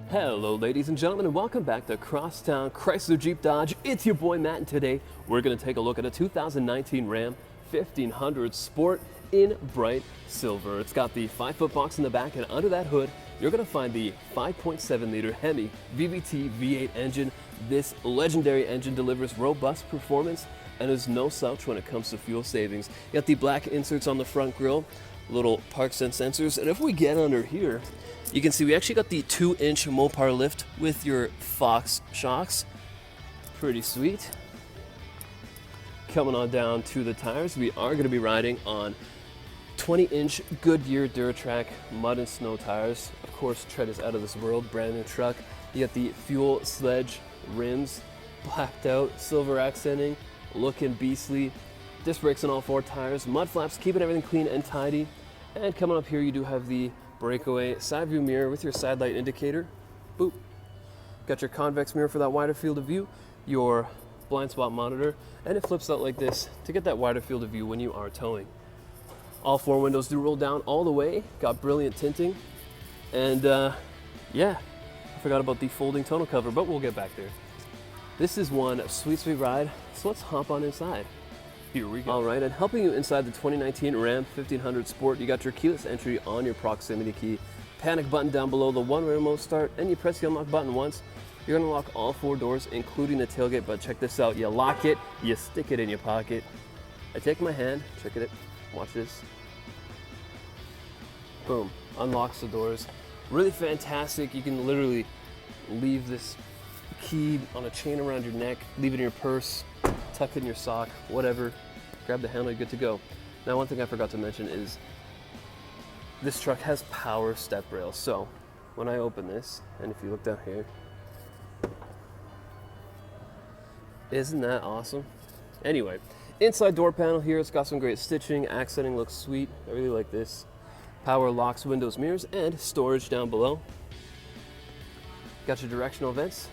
Hello ladies and gentlemen, and welcome back to Crosstown Chrysler Jeep Dodge. It's your boy Matt, and today we're going to take a look at a 2019 Ram 1500 Sport in bright silver. It's got the 5-foot box in the back, and under that hood you're going to find the 5.7 liter Hemi VVT V8 engine. This legendary engine delivers robust performance and is no slouch when it comes to fuel savings. You got the black inserts on the front grille, little park sense sensors, and if we get under here, you can see we actually got the 2-inch Mopar lift with your Fox shocks. Pretty sweet. Coming on down to the tires, we are going to be riding on 20-inch Goodyear Duratrack mud and snow tires. Of course, tread is out of this world, brand new truck. You got the fuel Sledge Rims, blacked out, silver accenting, looking beastly. Disc brakes on all 4 tires, mud flaps, keeping everything clean and tidy. And coming up here, you do have the breakaway side view mirror with your side light indicator. Boop. Got your convex mirror for that wider field of view, your blind spot monitor, and it flips out like this to get that wider field of view when you are towing. All 4 windows do roll down all the way, got brilliant tinting, and yeah, I forgot about the folding tonneau cover, but we'll get back there. This is one sweet, sweet ride, so let's hop on inside. Here we go. All right, and helping you inside the 2019 Ram 1500 Sport, you got your keyless entry on your proximity key, panic button down below, the one-way remote start, and you press the unlock button once. You're gonna lock all 4 doors, including the tailgate, but check this out. You lock it, you stick it in your pocket. I take my hand, check it, watch this. Boom, unlocks the doors. Really fantastic. You can literally leave this key on a chain around your neck, leave it in your purse, tuck it in your sock, whatever. Grab the handle, you're good to go. Now, one thing I forgot to mention is this truck has power step rails. So when I open this, and if you look down here, isn't that awesome? Anyway, inside door panel here, it's got some great stitching, accenting looks sweet. I really like this. Power locks, windows, mirrors, and storage down below. Got your directional vents,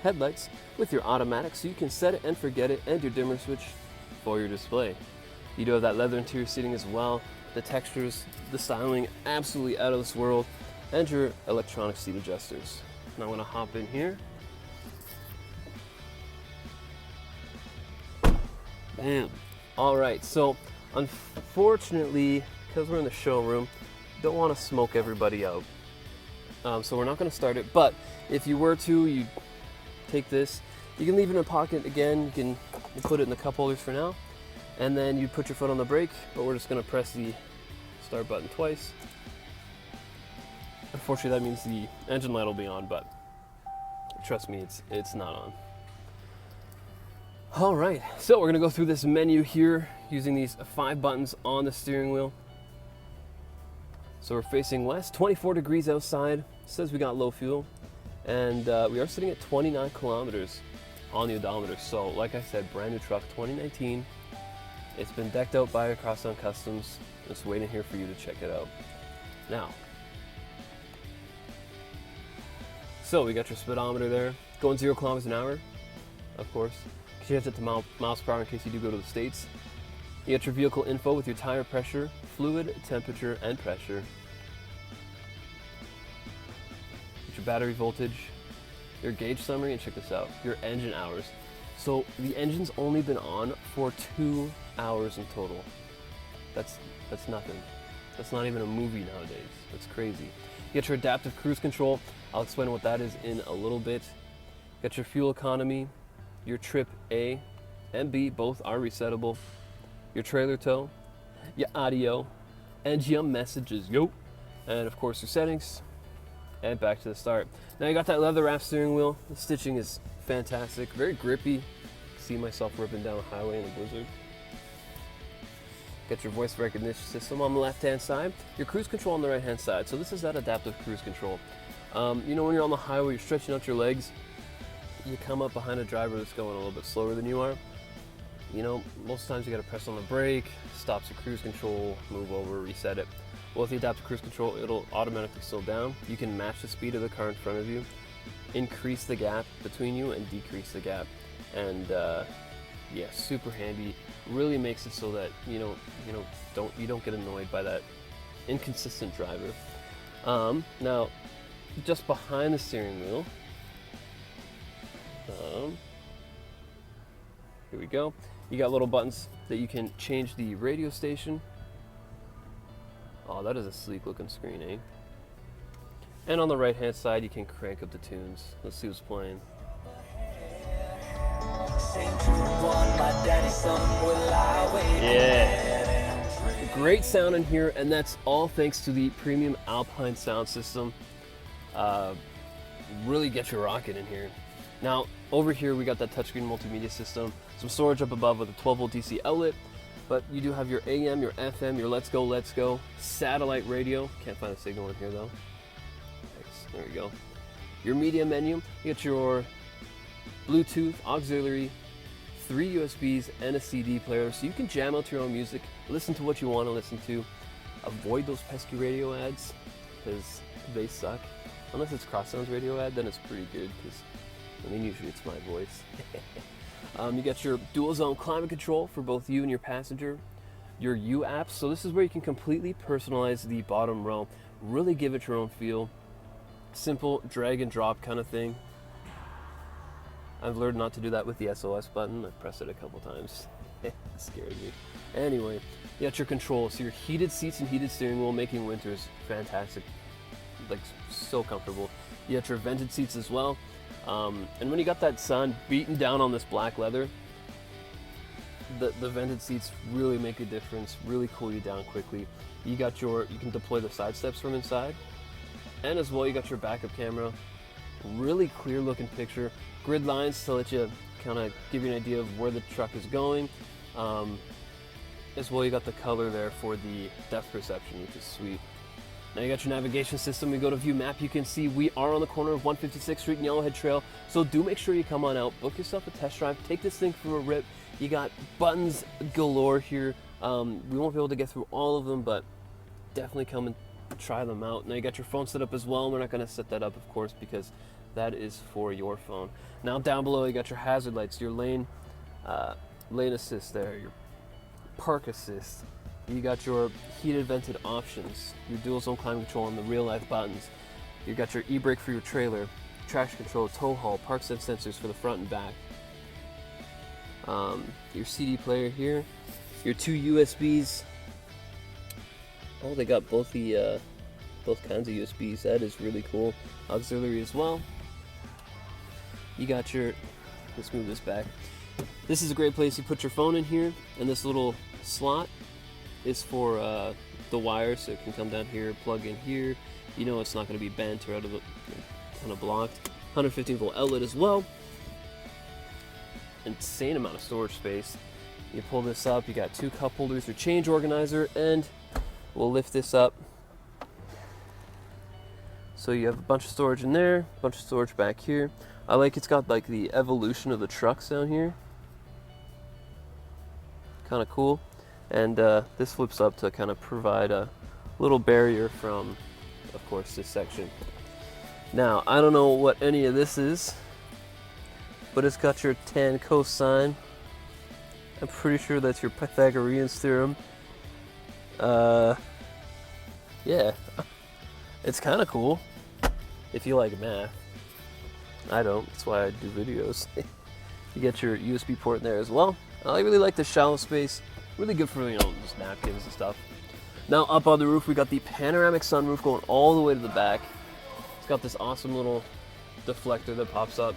headlights with your automatic, so you can set it and forget it, and your dimmer switch for your display. You do have that leather interior seating as well. The textures, the styling, absolutely out of this world, and your electronic seat adjusters. Now I'm gonna hop in here. Bam. All right, so unfortunately, because we're in the showroom, don't want to smoke everybody out. So we're not gonna start it, but if you were to, you take this, you can leave it in a pocket again, you put it in the cup holders for now, and then you put your foot on the brake, but we're just gonna press the start button twice. Unfortunately, that means the engine light will be on, but trust me, it's not on. All right, so we're gonna go through this menu here using these 5 buttons on the steering wheel. So we're facing west, 24 degrees outside, says we got low fuel, and we are sitting at 29 kilometers on the odometer. So like I said, brand new truck, 2019. It's been decked out by Crosstown Customs. Just waiting here for you to check it out. Now, so we got your speedometer there, going 0 kilometers an hour, of course. Change it to miles per hour in case you do go to the States. You got your vehicle info with your tire pressure, fluid, temperature, and pressure. Your battery voltage, your gauge summary, and check this out, your engine hours. So the engine's only been on for 2 hours in total. That's nothing. That's not even a movie nowadays. That's crazy. You got your adaptive cruise control. I'll explain what that is in a little bit. You got your fuel economy, your trip A and B, both are resettable. Your trailer tow, your audio, and your messages, yo. And of course your settings, and back to the start. Now you got that leather wrap steering wheel. The stitching is fantastic, very grippy. See myself ripping down a highway in a blizzard. Got your voice recognition system on the left-hand side, your cruise control on the right-hand side. So this is that adaptive cruise control. You know, when you're on the highway, you're stretching out your legs, you come up behind a driver that's going a little bit slower than you are. You know, most times you gotta press on the brake, stops your cruise control, move over, reset it. Well, with the adaptive cruise control, it'll automatically slow down. You can match the speed of the car in front of you, increase the gap between you, and decrease the gap. And yeah, super handy. Really makes it so that you don't get annoyed by that inconsistent driver. Now, just behind the steering wheel, here we go. You got little buttons that you can change the radio station. Oh, that is a sleek looking screen, eh? And on the right hand side, you can crank up the tunes. Let's see what's playing. Yeah. Great sound in here, and that's all thanks to the premium Alpine sound system. Really get your rocket in here. Now, over here we got that touchscreen multimedia system, some storage up above with a 12-volt DC outlet, but you do have your AM, your FM, your let's go, satellite radio. Can't find a signal in here though. Nice. There we go. Your media menu, you get your Bluetooth, auxiliary, 3 USBs, and a CD player, so you can jam out your own music, listen to what you want to listen to. Avoid those pesky radio ads, because they suck. Unless it's Crosstown's radio ad, then it's pretty good, because I mean, usually it's my voice. You got your dual zone climate control for both you and your passenger. Your U apps, so this is where you can completely personalize the bottom row, really give it your own feel. Simple drag and drop kind of thing. I've learned not to do that with the SOS button. I pressed it a couple times. It scared me. Anyway, you got your controls, so your heated seats and heated steering wheel, making winters fantastic, like so comfortable. You got your vented seats as well. And when you got that sun beating down on this black leather, the vented seats really make a difference, really cool you down quickly. You can deploy the side steps from inside, and as well you got your backup camera. Really clear looking picture, grid lines to let you kind of give you an idea of where the truck is going. As well you got the color there for the depth perception, which is sweet. Now you got your navigation system. We go to view map, you can see we are on the corner of 156th Street and Yellowhead Trail, so do make sure you come on out, book yourself a test drive, take this thing for a rip. You got buttons galore here. We won't be able to get through all of them, but definitely come and try them out. Now you got your phone set up as well. We're not going to set that up, of course, because that is for your phone. Now down below you got your hazard lights, your lane assist there, your park assist. You got your heated vented options, your dual zone climate control and the real life buttons. You got your e-brake for your trailer, traction control, tow haul, park sense sensors for the front and back. Your CD player here, your 2 USBs. Oh, they got both kinds of USBs. That is really cool. Auxiliary as well. You got your, let's move this back. This is a great place. You put your phone in here, and this little slot is for the wire, so it can come down here, plug in here. You know it's not going to be bent or out of the kind of blocked. 115 volt outlet as well. Insane amount of storage space. You pull this up, you got 2 cup holders, your change organizer, and we'll lift this up. So you have a bunch of storage in there, a bunch of storage back here. I like it's got like the evolution of the trucks down here. Kind of cool. And this flips up to kind of provide a little barrier from, of course, this section. Now, I don't know what any of this is, but it's got your tan cosine. I'm pretty sure that's your Pythagorean theorem. Yeah, it's kind of cool if you like math. I don't, that's why I do videos. You get your USB port in there as well. I really like the shallow space. Really good for, you know, just napkins and stuff. Now up on the roof, we got the panoramic sunroof going all the way to the back. It's got this awesome little deflector that pops up.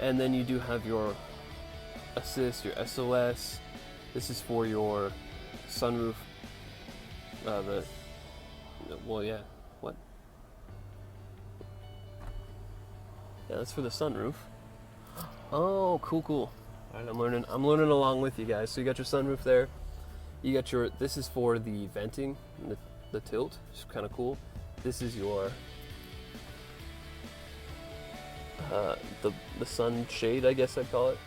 And then you do have your assist, your SOS. This is for your sunroof. What? Yeah, that's for the sunroof. Oh, cool. All right, I'm learning along with you guys. So you got your sunroof there. You got your, this is for the venting, the tilt, which is kind of cool. This is your, the sun shade, I guess I'd call it.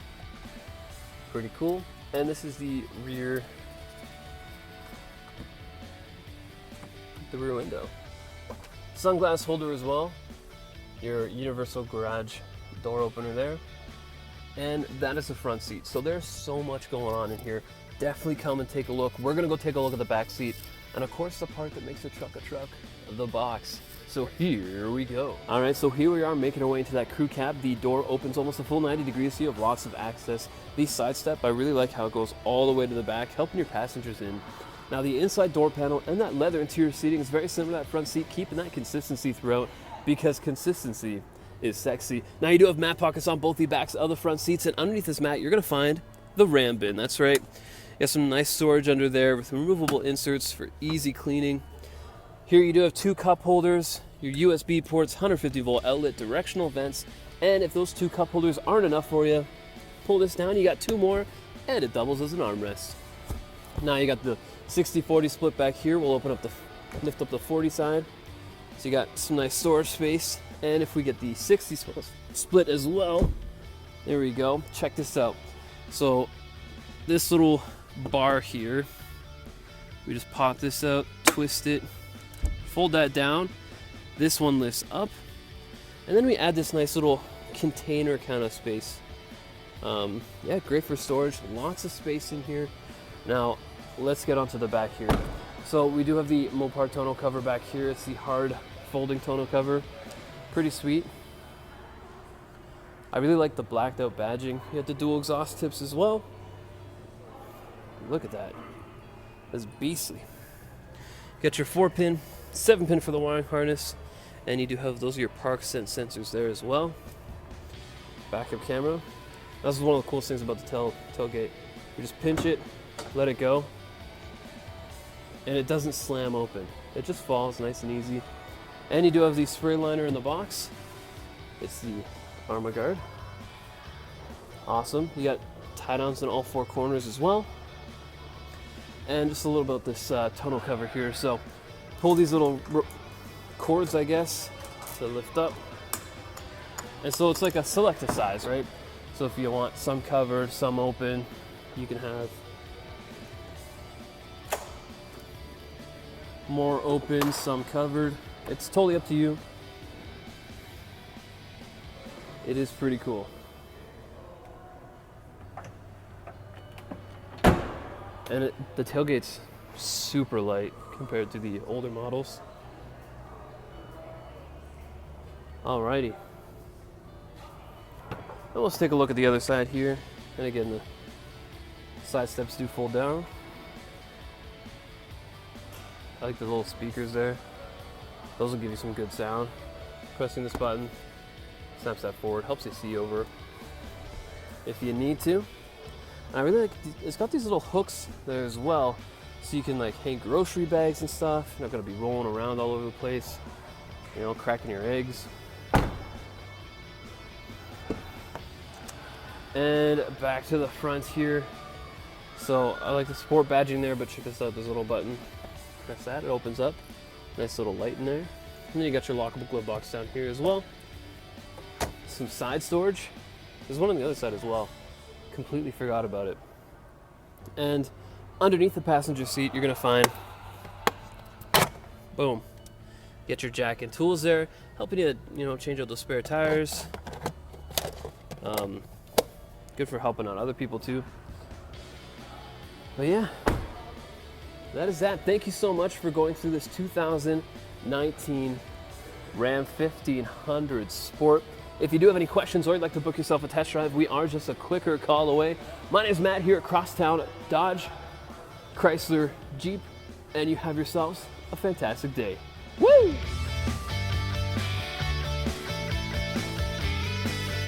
Pretty cool. And this is the rear window. Sunglass holder as well. Your universal garage door opener there. And that is the front seat. So there's so much going on in here. Definitely come and take a look. We're gonna go take a look at the back seat. And of course the part that makes a truck, the box. So here we go. All right, so here we are making our way into that crew cab. The door opens almost a full 90 degrees, so you have lots of access. The side step, I really like how it goes all the way to the back, helping your passengers in. Now the inside door panel and that leather interior seating is very similar to that front seat, keeping that consistency throughout, because consistency is sexy. Now you do have mat pockets on both the backs of the front seats, and underneath this mat you're gonna find the Ram bin. That's right. You have some nice storage under there with removable inserts for easy cleaning. Here you do have 2 cup holders, your USB ports, 150 volt outlet, directional vents, and if those 2 cup holders aren't enough for you, pull this down, you got 2 more, and it doubles as an armrest. Now you got the 60-40 split back here. We'll lift up the 40 side. So you got some nice storage space. And if we get the 60 split as well, there we go. Check this out. So this little bar here, we just pop this out, twist it, fold that down. This one lifts up, and then we add this nice little container kind of space. Yeah, great for storage. Lots of space in here. Now let's get onto the back here. So we do have the Mopar tonneau cover back here. It's the hard folding tonneau cover. Pretty sweet. I really like the blacked out badging. You have the dual exhaust tips as well. Look at that. That's beastly. You got your 4-pin, 7-pin for the wiring harness, and you do have those are your park sense sensors there as well. Backup camera. This is one of the coolest things about the tailgate. You just pinch it, let it go, and it doesn't slam open. It just falls nice and easy. And you do have the spray liner in the box. It's the Armor Guard. Awesome. You got tie downs in all 4 corners as well. And just a little about this tonneau cover here. So pull these little cords, I guess, to lift up. And so it's like a selective size, right? So if you want some covered, some open, you can have more open, some covered. It's totally up to you. It is pretty cool. And the tailgate's super light compared to the older models. Alrighty. Now let's take a look at the other side here. And again, the side steps do fold down. I like the little speakers there. Those will give you some good sound. Pressing this button snaps that forward, helps you see over if you need to. And I really like, it's got these little hooks there as well, so you can like hang grocery bags and stuff. You're not gonna be rolling around all over the place, you know, cracking your eggs. And back to the front here. So I like the sport badging there, but check this out, this little button. Press that, it opens up. Nice little light in there. And then you got your lockable glove box down here as well. Some side storage. There's one on the other side as well. Completely forgot about it. And underneath the passenger seat, you're gonna find, boom, get your jack and tools there, helping you, change out those spare tires. Good for helping out other people too. But yeah, that is that. Thank you so much for going through this 2019 Ram 1500 Sport. If you do have any questions or you'd like to book yourself a test drive, we are just a clicker call away. My name is Matt here at Crosstown Dodge, Chrysler Jeep, and you have yourselves a fantastic day. Woo!